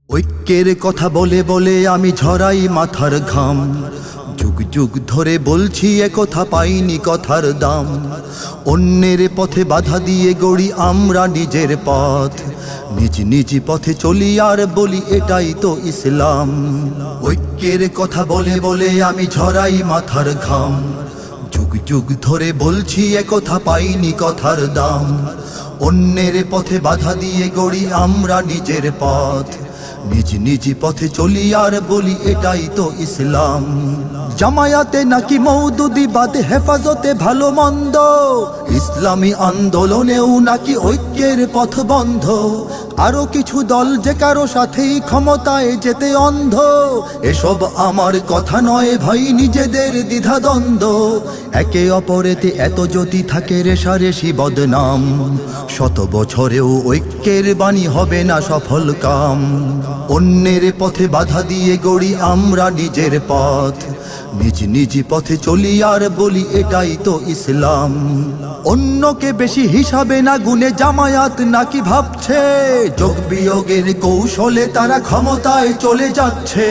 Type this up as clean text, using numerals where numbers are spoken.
ঐক্যের কথা বলে বলে আমি ঝরাই মাথার ঘাম, যুগ যুগ ধরে বলছি একথা পাইনি কথার দাম। অন্যের পথে বাধা দিয়ে গড়ি আমরা নিজের পথ, নিজ নিজ পথে চলি আর বলি এটাই তো ইসলাম। ঐক্যের কথা বলে বলে আমি ঝরাই মাথার ঘাম, যুগ যুগ ধরে বলছি একথা পাইনি কথার দাম। অন্যের পথে বাধা দিয়ে গড়ি আমরা নিজের পথ, নিজ নিজ পথে চলি আর বলি এটাই তো ইসলাম। জামায়াতে নাকি মওদুদিবাদ হেফাজতে ভালো মন্দ, ইসলামী আন্দোলনেও নাকি ঐক্যের পথ বন্ধ। আরো কিছু দল যে কারো সাথেই ক্ষমতায় যেতে অন্ধ, এসব আমার কথা নয় ভাই, নিজেদের দ্বিধাদ্বন্দ্ব। একে অপরেতে এত যদি থাকে রেশারেশি বদনাম, শত বছরেও ঐক্যের বাণী হবে না সফল কাম। অন্যের পথে বাধা দিয়ে গড়ি আমরা নিজের পথ, নিজ নিজ পথে চলি আর বলি এটাই তো ইসলাম। অন্যকে বেশি হিসাবে না গুনে জামায়াত নাকি ভাবছে, যোগ বিয়োগের কৌশলে তারা ক্ষমতায় চলে যাচ্ছে।